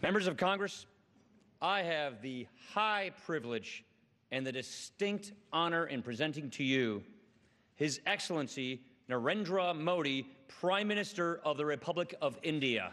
Members of Congress, I have the high privilege and the distinct honor in presenting to you His Excellency Narendra Modi, Prime Minister of the Republic of India.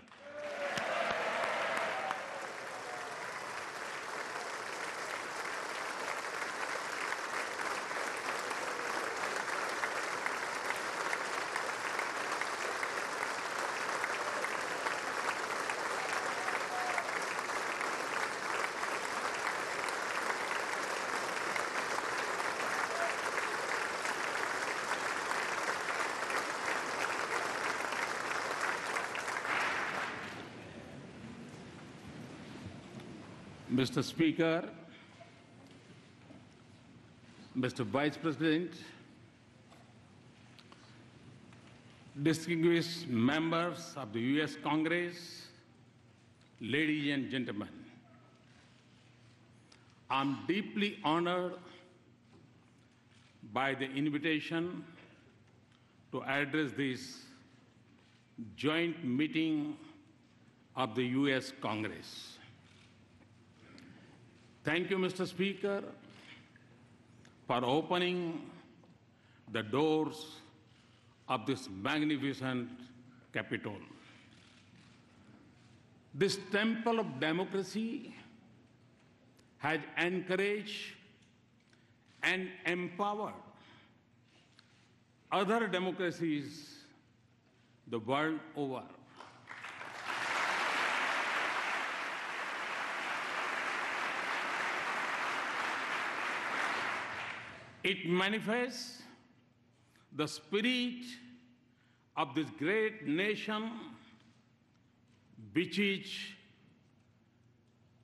Mr. Speaker, Mr. Vice President, distinguished members of the U.S. Congress, ladies and gentlemen, I'm deeply honored by the invitation to address this joint meeting of the U.S. Congress. Thank you, Mr. Speaker, for opening the doors of this magnificent Capitol. This temple of democracy has encouraged and empowered other democracies the world over. It manifests the spirit of this great nation, which is,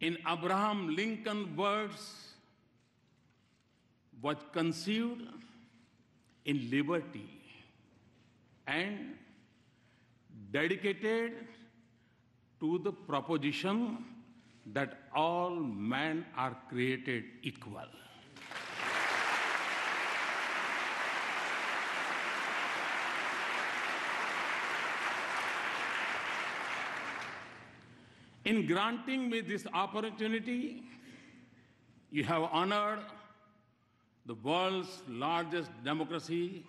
in Abraham Lincoln's words, was conceived in liberty and dedicated to the proposition that all men are created equal. In granting me this opportunity, you have honored the world's largest democracy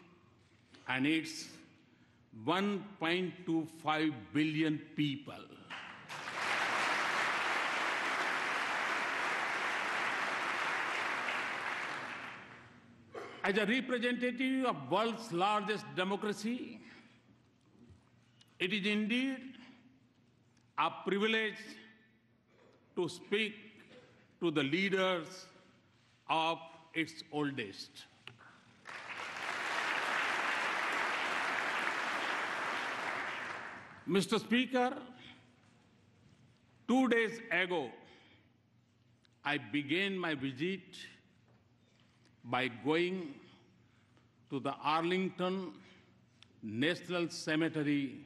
and its 1.25 billion people. As a representative of the world's largest democracy, it is indeed a privilege to speak to the leaders of its oldest. Mr. Speaker, 2 days ago, I began my visit by going to the Arlington National Cemetery,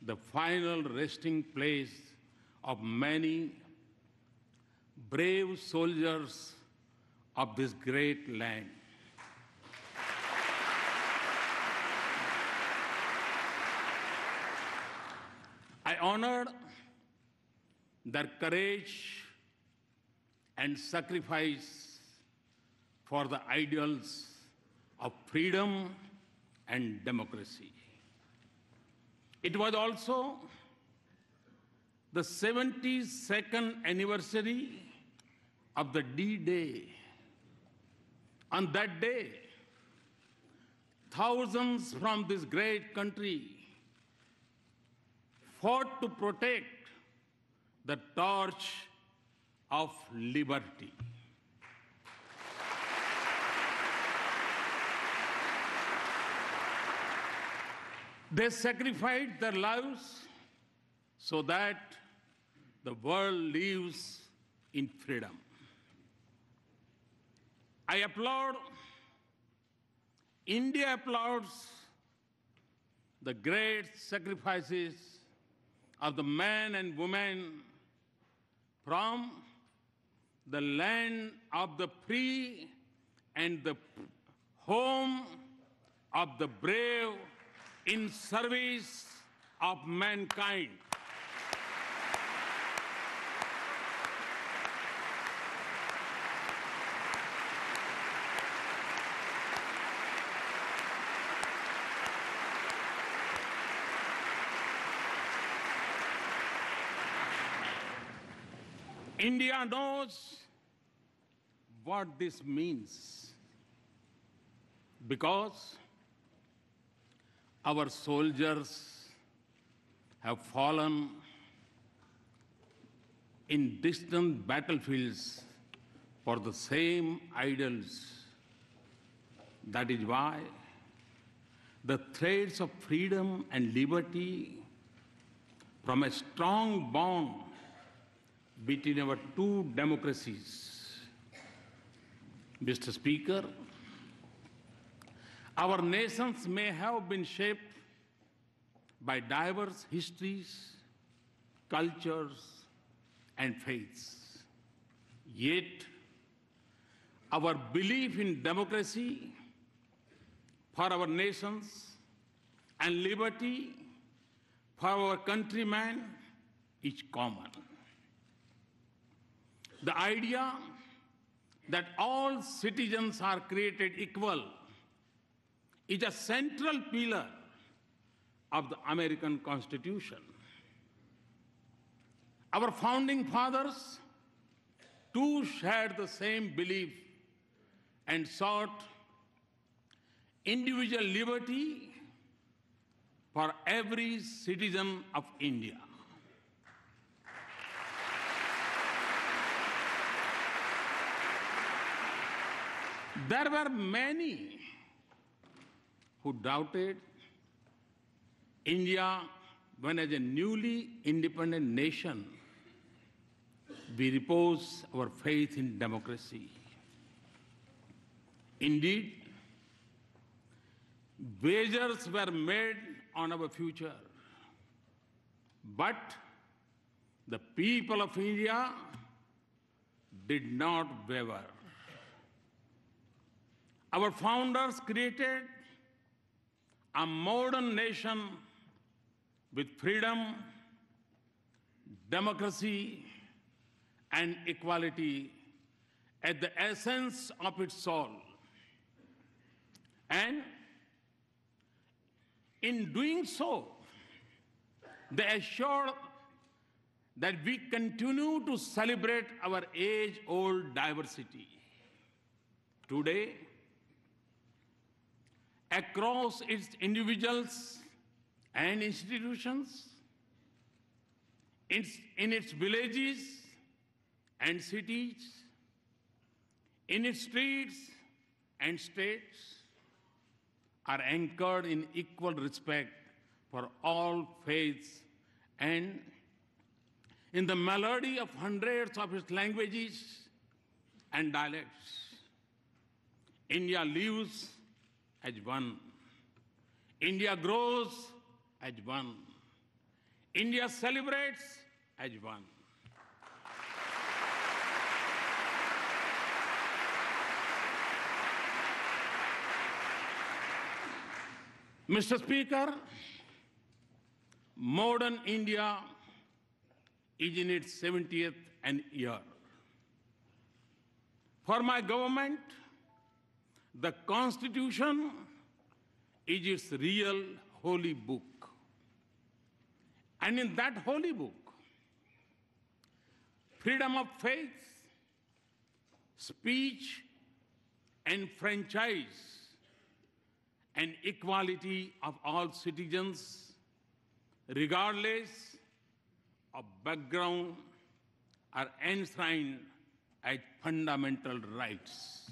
the final resting place of many brave soldiers of this great land. I honored their courage and sacrifice for the ideals of freedom and democracy. It was also the 72nd anniversary of the D-Day. On that day, thousands from this great country fought to protect the torch of liberty. They sacrificed their lives so that the world lives in freedom. I applaud, India applauds the great sacrifices of the men and women from the land of the free and the home of the brave in service of mankind. India knows what this means because our soldiers have fallen in distant battlefields for the same ideals. That is why the threads of freedom and liberty from a strong bond between our two democracies. Mr. Speaker, our nations may have been shaped by diverse histories, cultures, and faiths. Yet, our belief in democracy for our nations and liberty for our countrymen is common. The idea that all citizens are created equal is a central pillar of the American Constitution. Our founding fathers too shared the same belief and sought individual liberty for every citizen of India. There were many who doubted India when, as a newly independent nation, we repose our faith in democracy. Indeed, wagers were made on our future, but the people of India did not waver. Our founders created a modern nation with freedom, democracy, and equality at the essence of its soul. And in doing so, they assured that we continue to celebrate our age-old diversity. Today, across its individuals and institutions, in its villages and cities, in its streets and states, are anchored in equal respect for all faiths and in the melody of hundreds of its languages and dialects. India lives as one. India grows as one. India celebrates as one. Mr. Speaker, modern India is in its 70th year. For my government, the Constitution is its real holy book. And in that holy book, freedom of faith, speech, and franchise, and equality of all citizens, regardless of background, are enshrined as fundamental rights.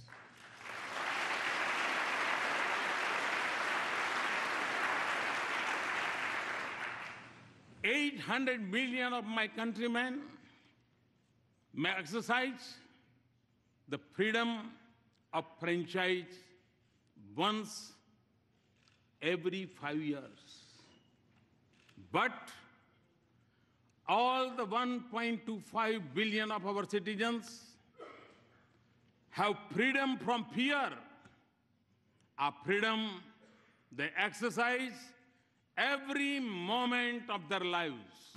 $800 million of my countrymen may exercise the freedom of franchise once every 5 years. But all the 1.25 billion of our citizens have freedom from fear, a freedom they exercise every moment of their lives.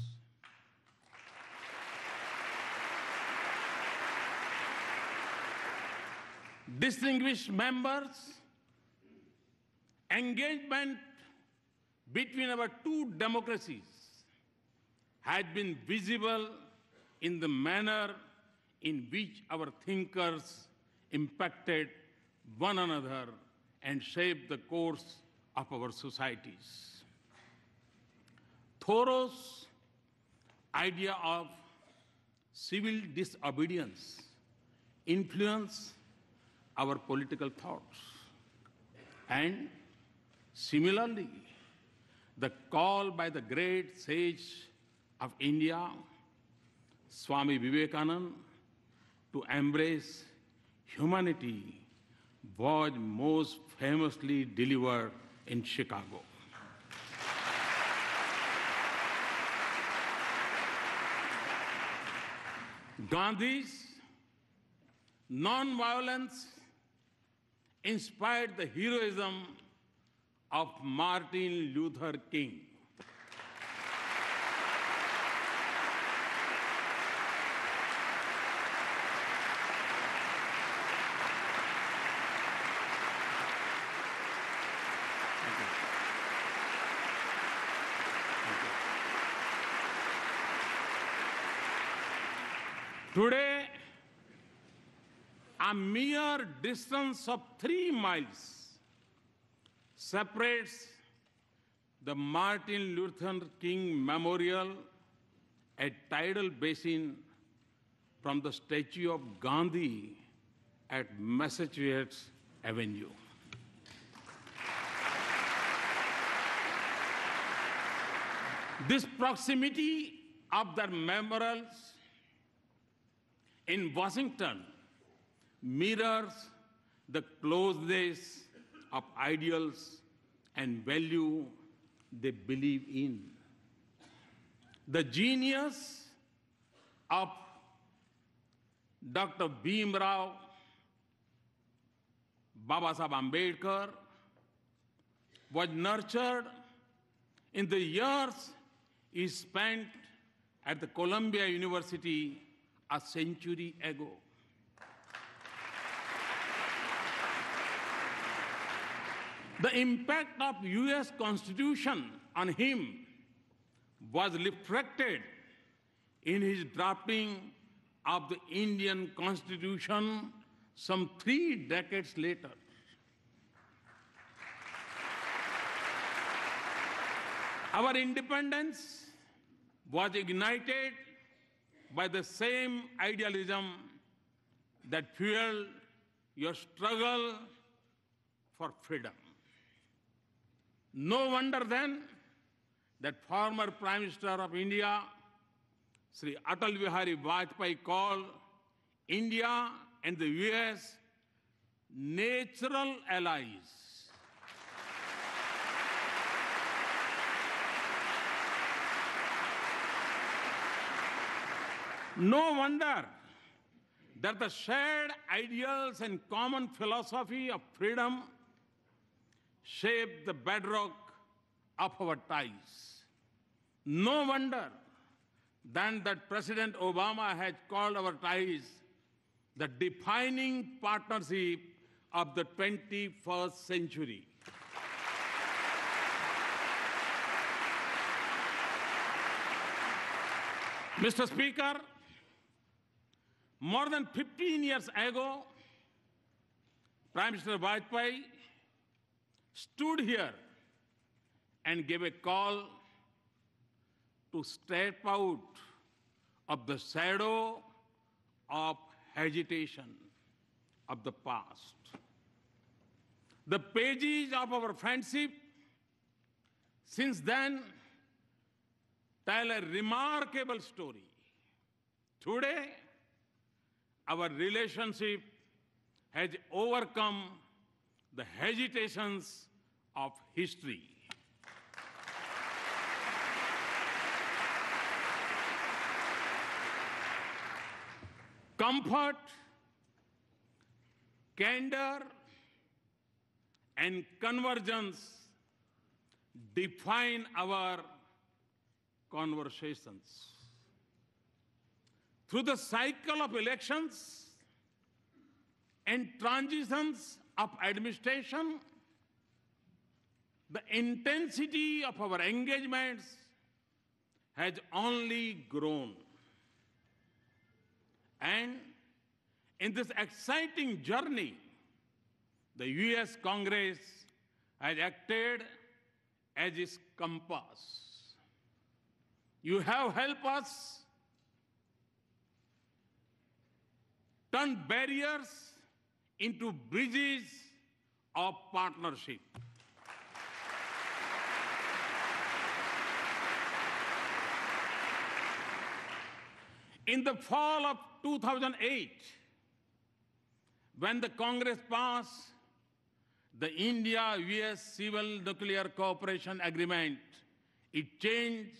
Distinguished members, engagement between our two democracies has been visible in the manner in which our thinkers impacted one another and shaped the course of our societies. Thoreau's idea of civil disobedience influenced our political thoughts. And similarly, the call by the great sage of India, Swami Vivekananda, to embrace humanity was most famously delivered in Chicago. Gandhi's non-violence inspired the heroism of Martin Luther King. Today, a mere distance of 3 miles separates the Martin Luther King Memorial at Tidal Basin from the statue of Gandhi at Massachusetts Avenue. This proximity of the memorials in Washington mirrors the closeness of ideals and value they believe in. The genius of Dr. Bhimrao Babasaheb Ambedkar was nurtured in the years he spent at the Columbia University a century ago. The impact of US Constitution on him was reflected in his drafting of the Indian Constitution some 3 decades later. Our independence was ignited by the same idealism that fueled your struggle for freedom. No wonder then that former Prime Minister of India, Sri Atal Bihari Vajpayee, called India and the US natural allies. No wonder that the shared ideals and common philosophy of freedom shape the bedrock of our ties. No wonder then that President Obama has called our ties the defining partnership of the 21st century. Mr. Speaker, more than 15 years ago, Prime Minister Vajpayee stood here and gave a call to step out of the shadow of agitation of the past. The pages of our friendship since then tell a remarkable story. Today, our relationship has overcome the hesitations of history. Comfort, candor, and convergence define our conversations. Through the cycle of elections and transitions of administration, the intensity of our engagements has only grown. And in this exciting journey, the US Congress has acted as its compass. You have helped us turn barriers into bridges of partnership. In the fall of 2008, when the Congress passed the India-US Civil Nuclear Cooperation Agreement, it changed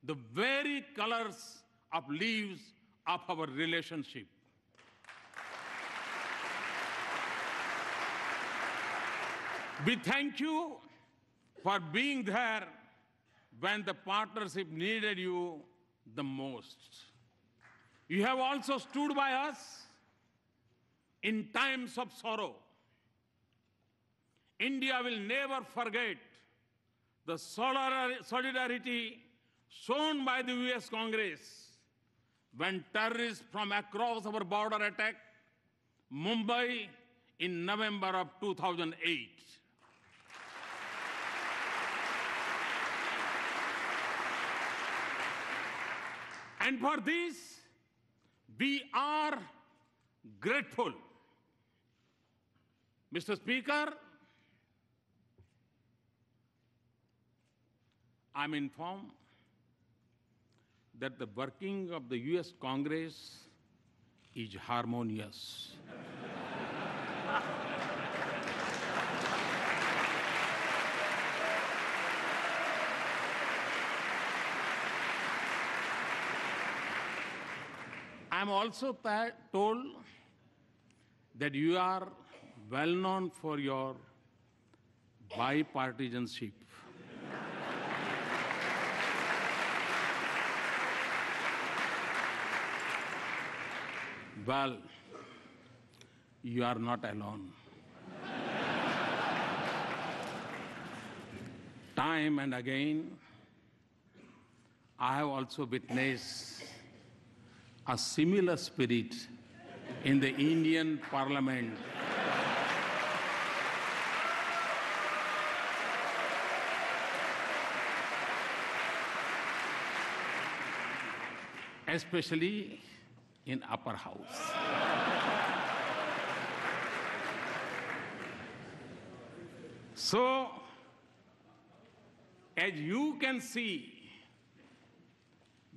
the very colors of leaves of our relationship. We thank you for being there when the partnership needed you the most. You have also stood by us in times of sorrow. India will never forget the solidarity shown by the US Congress when terrorists from across our border attacked Mumbai in November of 2008. And for this, we are grateful. Mr. Speaker, I'm informed that the working of the US Congress is harmonious. I'm also told that you are well known for your bipartisanship. Well, you are not alone. Time and again, I have also witnessed a similar spirit in the Indian Parliament. Especially in upper house. So, as you can see,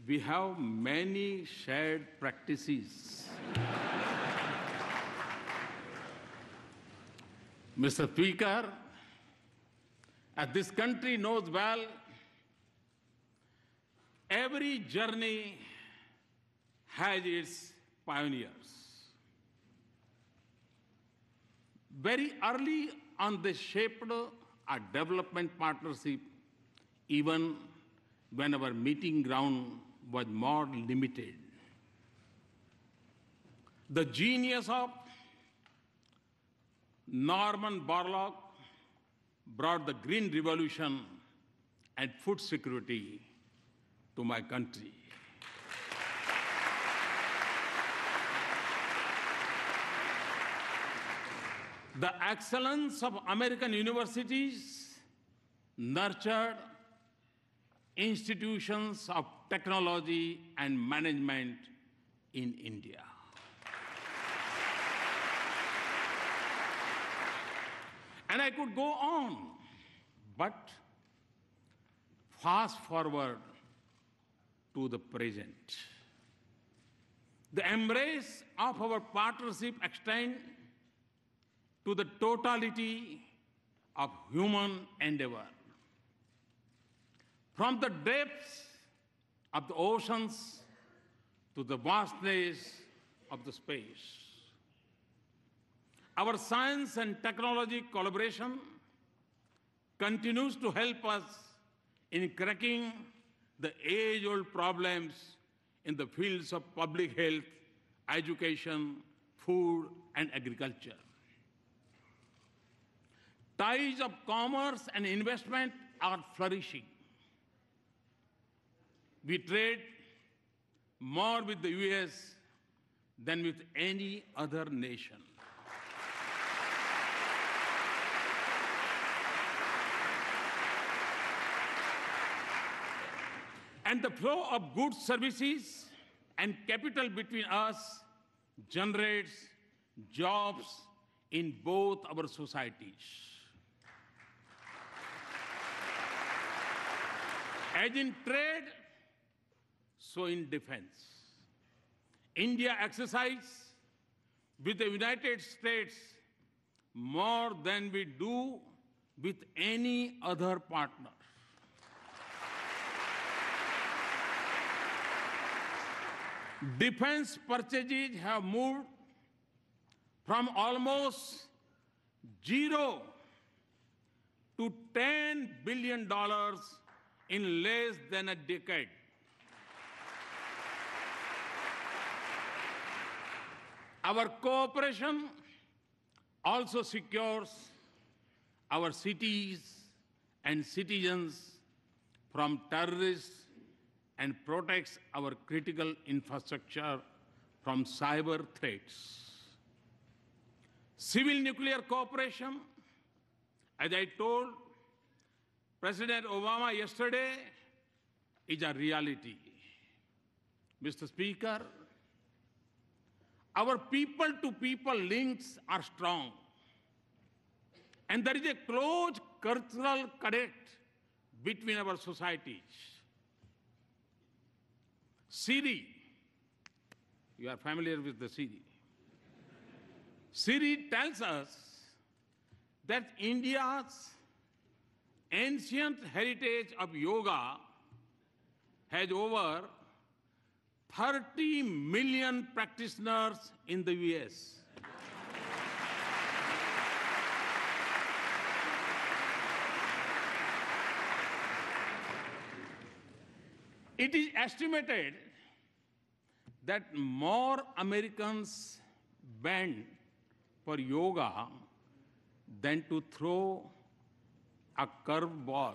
we have many shared practices. Mr. Speaker, as this country knows well, every journey has its pioneers. Very early on, they shaped a development partnership, even when our meeting ground was more limited. The genius of Norman Borlaug brought the Green Revolution and food security to my country. The excellence of American universities nurtured institutions of technology and management in India. And I could go on, but fast forward to the present. The embrace of our partnership extends to the totality of human endeavor. From the depths of the oceans to the vastness of the space. Our science and technology collaboration continues to help us in cracking the age-old problems in the fields of public health, education, food, and agriculture. Ties of commerce and investment are flourishing. We trade more with the US than with any other nation. And the flow of goods, services, and capital between us generates jobs in both our societies. As in trade, so in defense. India exercises with the United States more than we do with any other partner. Defense purchases have moved from almost zero to $10 billion in less than a decade. Our cooperation also secures our cities and citizens from terrorists and protects our critical infrastructure from cyber threats. Civil nuclear cooperation, as I told President Obama yesterday, is a reality. Mr. Speaker, our people-to-people links are strong, and there is a close cultural connect between our societies. Siri, you are familiar with the Siri. Siri tells us that India's ancient heritage of yoga has over 30 million practitioners in the US. It is estimated that more Americans bend for yoga than to throw a curveball.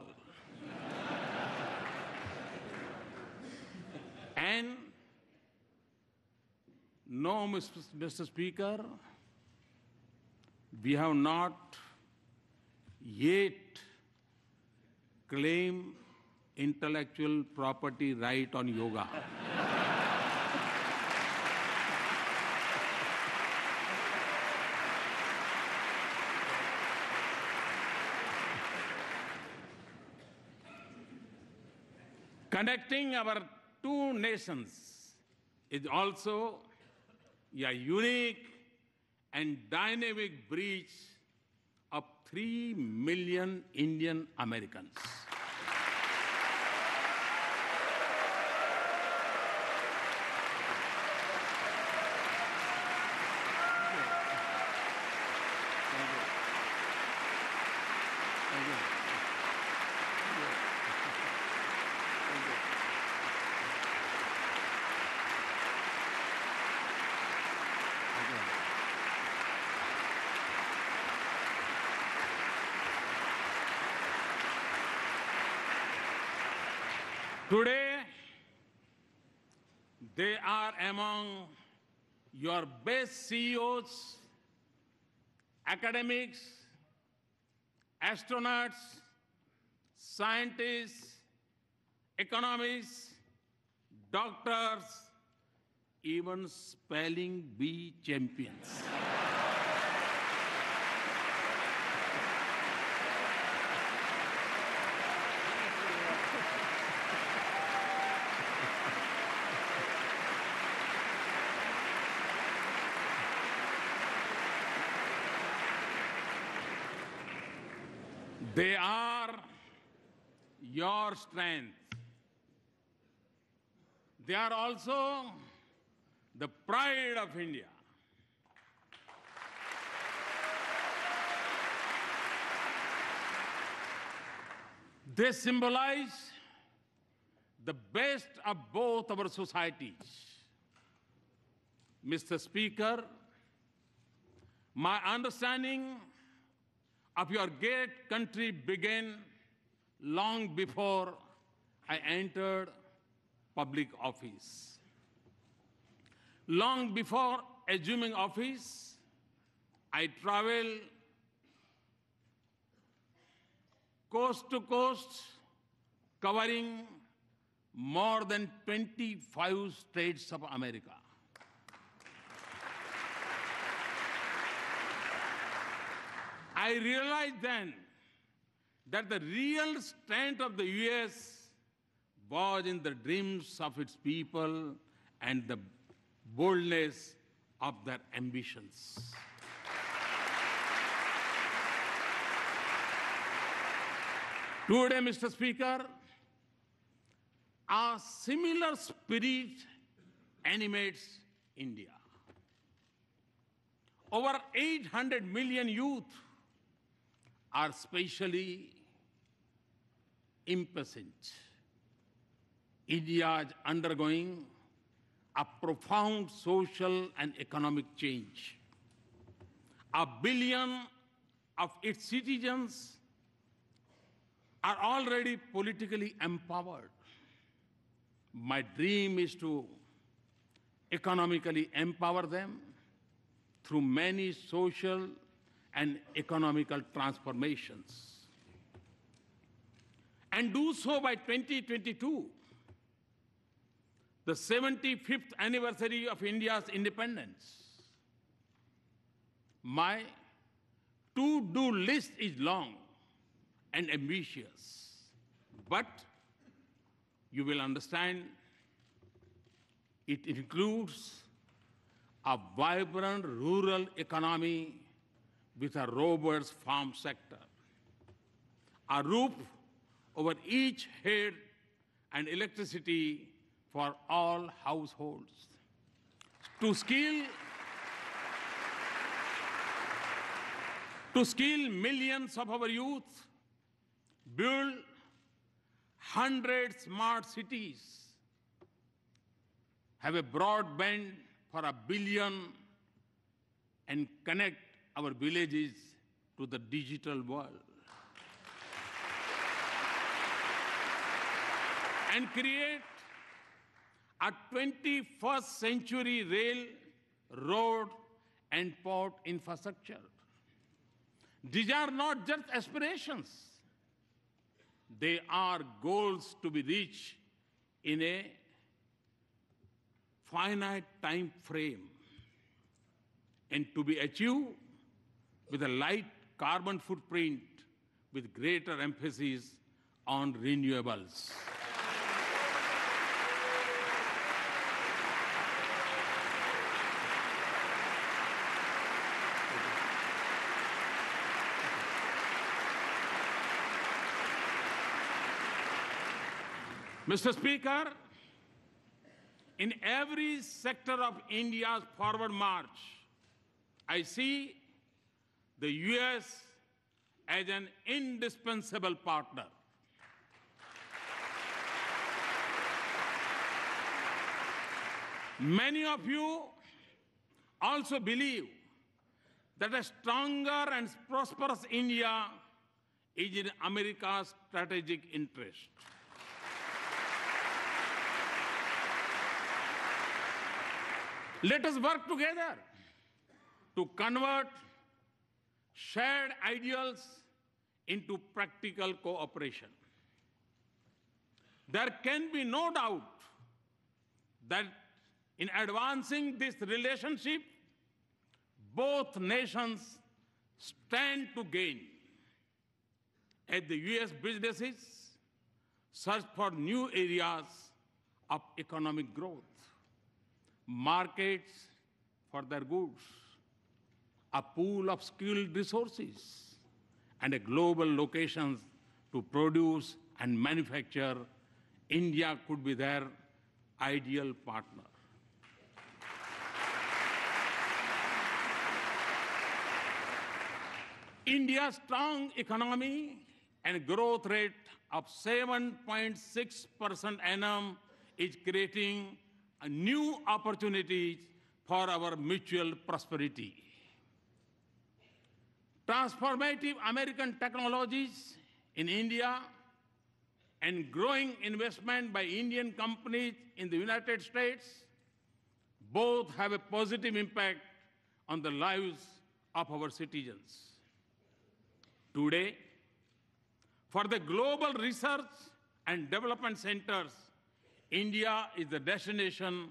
And no, Mr. Speaker, we have not yet claimed intellectual property right on yoga. Connecting our two nations is also a unique and dynamic bridge of 3 million Indian Americans. Today, they are among your best CEOs, academics, astronauts, scientists, economists, doctors, even spelling bee champions. They are your strength. They are also the pride of India. They symbolize the best of both our societies. Mr. Speaker, my understanding of your great country began long before I entered public office. Long before assuming office, I traveled coast to coast, covering more than 25 states of America. I realized then that the real strength of the US was in the dreams of its people and the boldness of their ambitions. Today, Mr. Speaker, a similar spirit animates India. Over 800 million youth are spatially impatient. India is undergoing a profound social and economic change. 1 billion of its citizens are already politically empowered. My dream is to economically empower them through many social and economical transformations, and do so by 2022, the 75th anniversary of India's independence. My to-do list is long and ambitious, but you will understand it includes a vibrant rural economy with a robust farm sector, a roof over each head, and electricity for all households. To skill millions of our youth, build 100 smart cities, have a broadband for 1 billion, and connect our villages to the digital world. And create a 21st century rail, road, and port infrastructure. These are not just aspirations. They are goals to be reached in a finite time frame and to be achieved with a light carbon footprint with greater emphasis on renewables. Mr. Speaker, in every sector of India's forward march, I see the US as an indispensable partner. Many of you also believe that a stronger and prosperous India is in America's strategic interest. Let us work together to convert shared ideals into practical cooperation. There can be no doubt that in advancing this relationship, both nations stand to gain as the US businesses search for new areas of economic growth, markets for their goods, a pool of skilled resources, and a global locations to produce and manufacture. India could be their ideal partner. India's strong economy and growth rate of 7.6% annum is creating new opportunities for our mutual prosperity. Transformative American technologies in India and growing investment by Indian companies in the United States Both have a positive impact on the lives of our citizens. Today, for the global research and development centers, India is the destination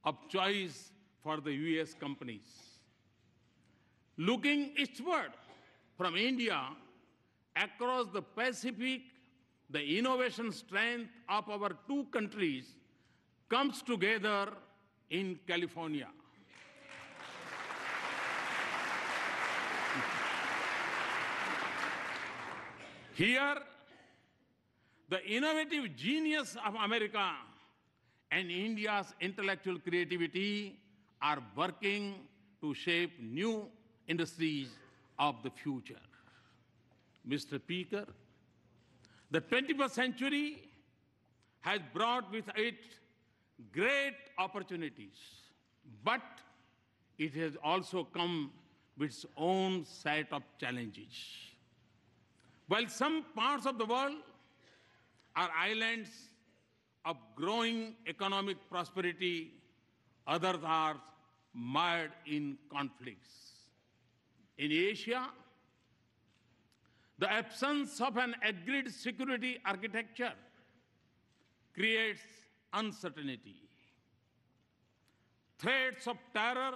of choice for the US companies. Looking eastward from India across the Pacific, the innovation strength of our two countries comes together in California. Here, the innovative genius of America and India's intellectual creativity are working to shape new industries of the future. Mr. Speaker, the 21st century has brought with it great opportunities, but it has also come with its own set of challenges. While some parts of the world are islands of growing economic prosperity, others are mired in conflicts. In Asia, the absence of an agreed security architecture creates uncertainty. Threats of terror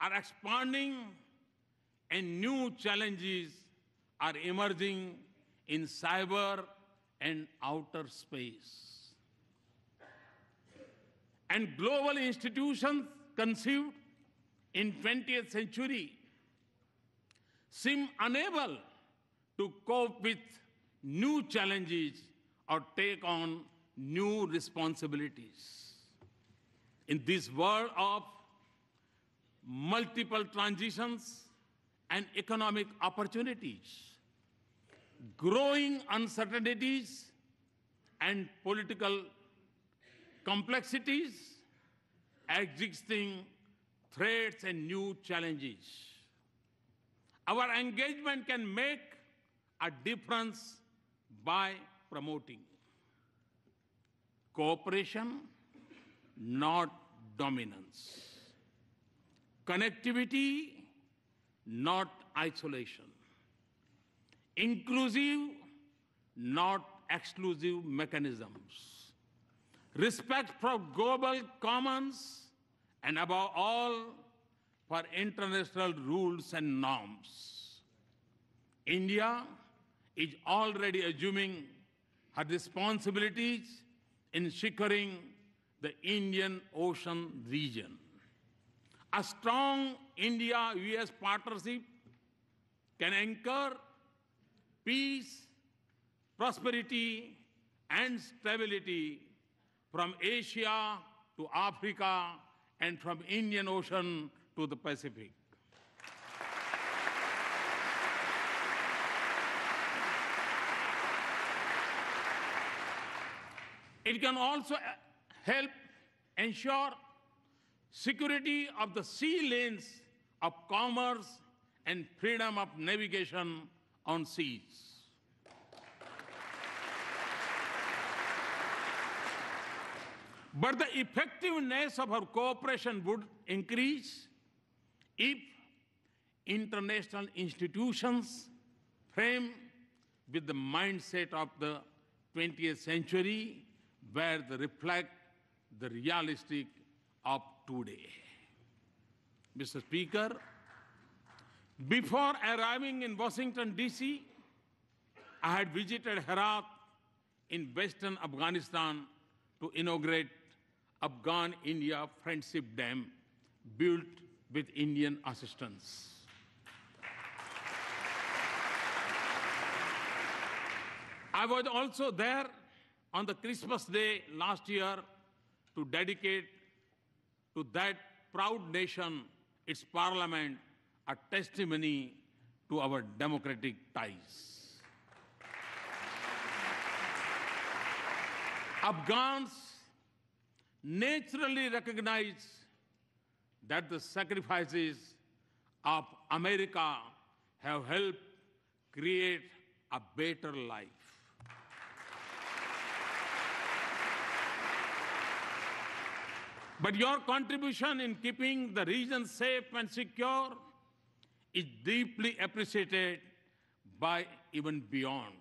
are expanding and new challenges are emerging in cyber and outer space. And global institutions conceived in 20th century seem unable to cope with new challenges or take on new responsibilities. In this world of multiple transitions and economic opportunities, growing uncertainties and political complexities, existing threats and new challenges. Our engagement can make a difference by promoting cooperation, not dominance, connectivity, not isolation, inclusive, not exclusive mechanisms, respect for global commons, and above all, for international rules and norms. India is already assuming her responsibilities in securing the Indian Ocean region. A strong India-US partnership can anchor peace, prosperity, and stability from Asia to Africa and from Indian Ocean to the Pacific. It can also help ensure security of the sea lanes of commerce and freedom of navigation on seas. But the effectiveness of our cooperation would increase if international institutions frame with the mindset of the 20th century, where they reflect the realistic of today. Mr. Speaker, before arriving in Washington, D.C., I had visited Herat in western Afghanistan to inaugurate Afghan-India Friendship Dam built with Indian assistance. I was also there on the Christmas Day last year to dedicate to that proud nation, its parliament, a testimony to our democratic ties. Afghans naturally recognize that the sacrifices of America have helped create a better life. But your contribution in keeping the region safe and secure is deeply appreciated by even beyond.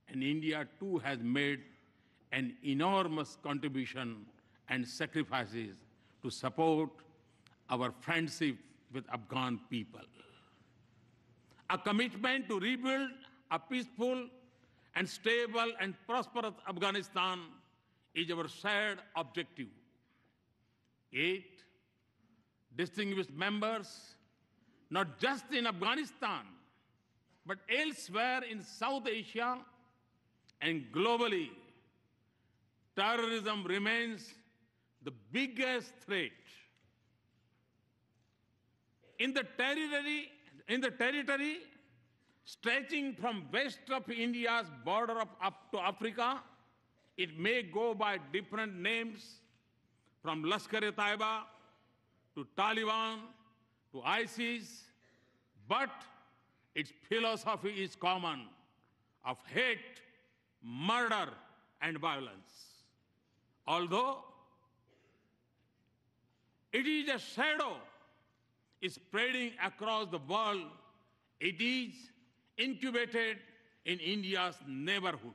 And India too has made an enormous contribution and sacrifices to support our friendship with Afghan people. A commitment to rebuild a peaceful and stable and prosperous Afghanistan is our shared objective. 8 distinguished members, not just in Afghanistan, but elsewhere in South Asia and globally, terrorism remains the biggest threat. In the territory stretching from west of India's border up to Africa, it may go by different names, from Lashkar-e-Taiba to Taliban to ISIS, but its philosophy is common, of hate, murder, and violence. Although it is a shadow spreading across the world, it is incubated in India's neighborhood.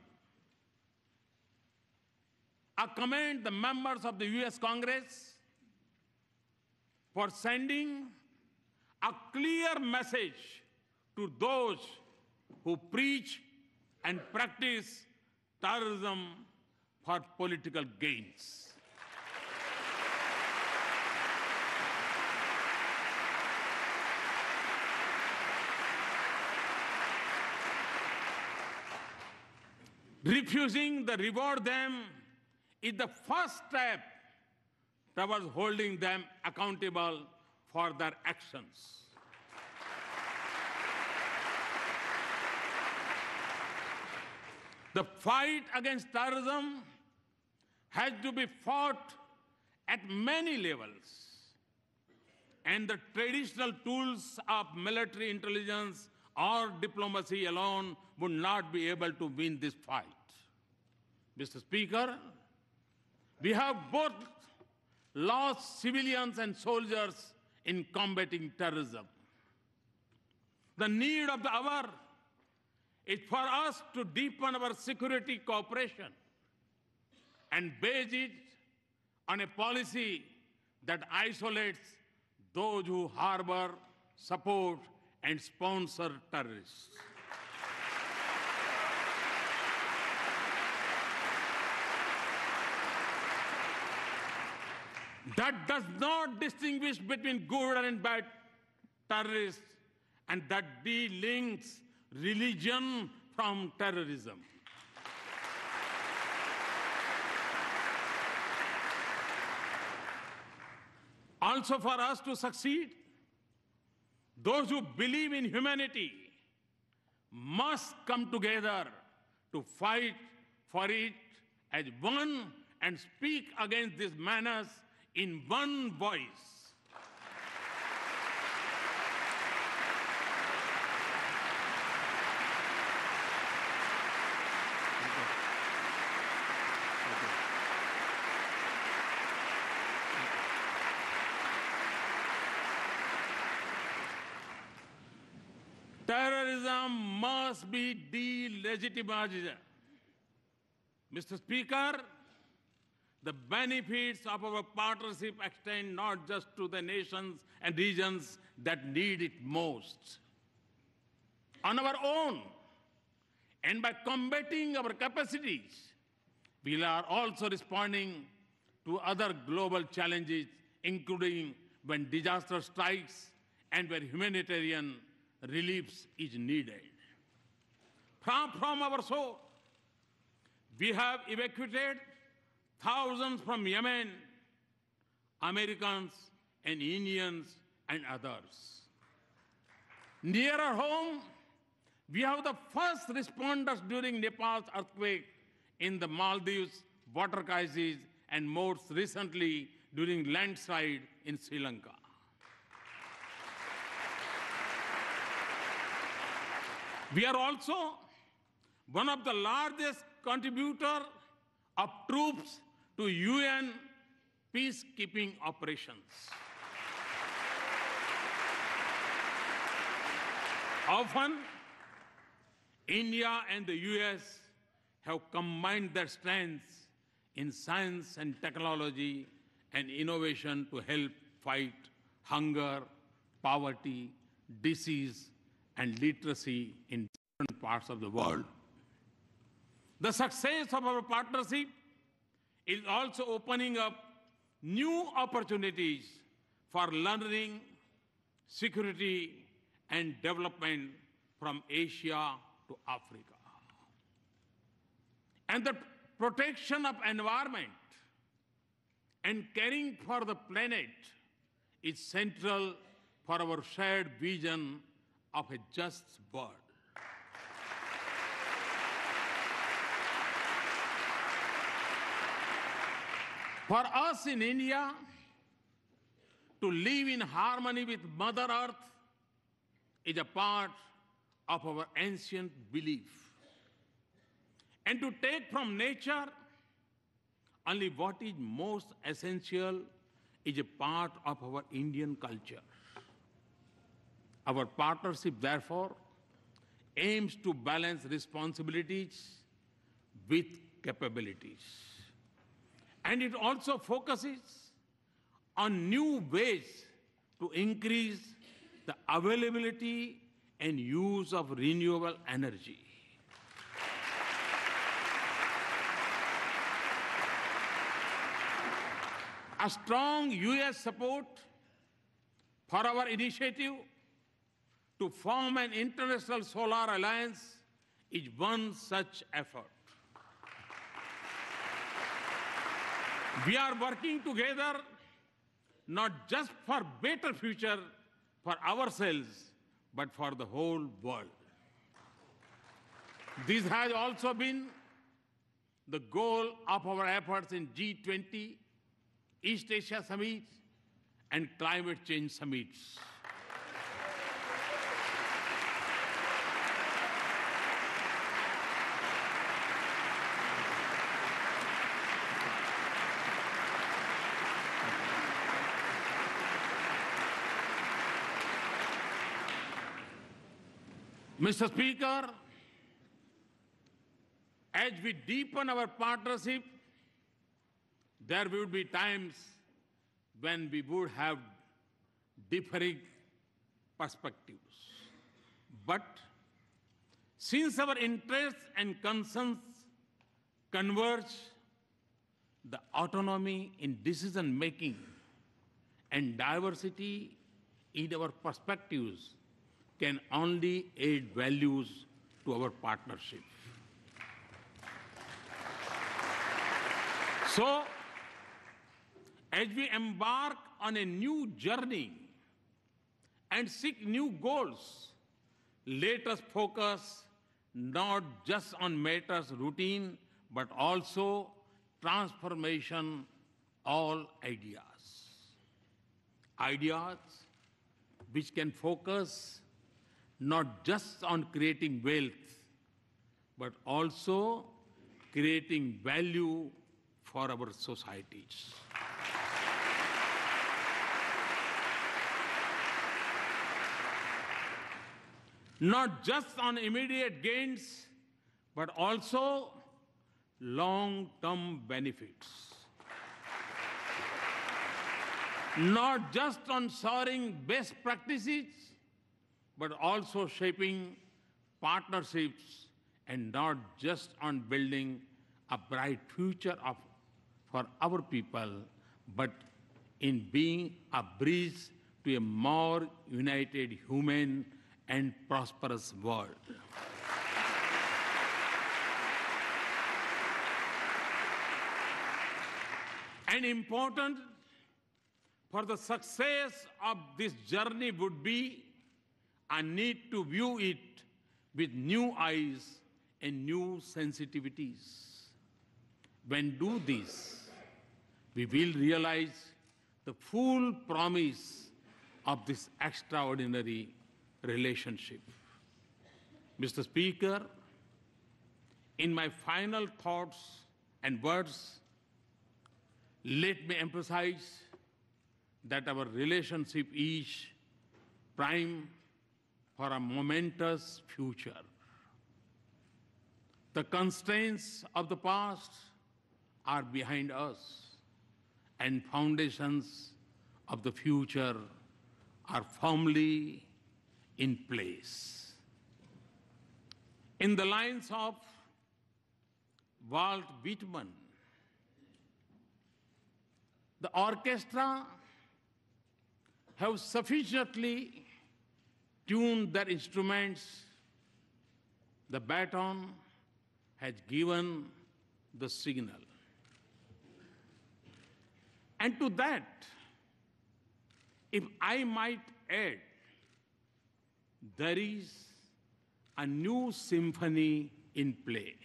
I commend the members of the US Congress for sending a clear message to those who preach and practice terrorism for political gains. Refusing to reward them is the first step towards holding them accountable for their actions. The fight against terrorism has to be fought at many levels, and the traditional tools of military intelligence or diplomacy alone would not be able to win this fight. Mr. Speaker, we have both lost civilians and soldiers in combating terrorism. The need of the hour is for us to deepen our security cooperation and base it on a policy that isolates those who harbor, support, and sponsor terrorists. That does not distinguish between good and bad terrorists, and that delinks religion from terrorism. Also, for us to succeed, those who believe in humanity must come together to fight for it as one and speak against this menace in one voice. Terrorism must be delegitimized. Mr. Speaker, the benefits of our partnership extend not just to the nations and regions that need it most. On our own, and by combating our capacities, we are also responding to other global challenges, including when disaster strikes and where humanitarian relief is needed. From our shore, we have evacuated thousands from Yemen, Americans and Indians and others. Nearer home, we have the first responders during Nepal's earthquake, in the Maldives water crisis, and most recently during landslide in Sri Lanka. We are also one of the largest contributors of troops to UN peacekeeping operations. Often, India and the US have combined their strengths in science and technology and innovation to help fight hunger, poverty, disease, and literacy in different parts of the world. The success of our partnership is also opening up new opportunities for learning, security, and development from Asia to Africa. And the protection of environment and caring for the planet is central for our shared vision of a just world. For us in India, to live in harmony with Mother Earth is a part of our ancient belief. And to take from nature only what is most essential is a part of our Indian culture. Our partnership, therefore, aims to balance responsibilities with capabilities. And it also focuses on new ways to increase the availability and use of renewable energy. A strong US support for our initiative to form an international solar alliance is one such effort. We are working together not just for better future for ourselves, but for the whole world. This has also been the goal of our efforts in G20, East Asia Summit, and climate change summits. Mr. Speaker, as we deepen our partnership, there will be times when we would have differing perspectives. But since our interests and concerns converge, the autonomy in decision-making and diversity in our perspectives can only add values to our partnership. So, as we embark on a new journey and seek new goals, let us focus not just on matters routine, but also transformation, all ideas. Ideas which can focus not just on creating wealth, but also creating value for our societies. Not just on immediate gains, but also long-term benefits. Not just on sharing best practices, but also shaping partnerships, and not just on building a bright future for our people, but in being a bridge to a more united, human, and prosperous world. And important for the success of this journey would be a need to view it with new eyes and new sensitivities. When do this, we will realize the full promise of this extraordinary relationship. Mr. Speaker, in my final thoughts and words, Let me emphasize that our relationship is prime for a momentous future. The constraints of the past are behind us, and foundations of the future are firmly in place. In the lines of Walt Whitman, the orchestra have sufficiently tuned their instruments. The baton has given the signal. And to that, if I might add, there is a new symphony in play.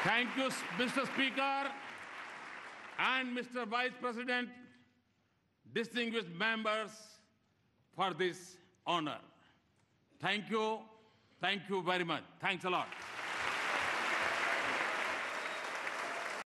Thank you, Mr. Speaker and Mr. Vice President, distinguished members, for this honor. Thank you very much. Thanks a lot.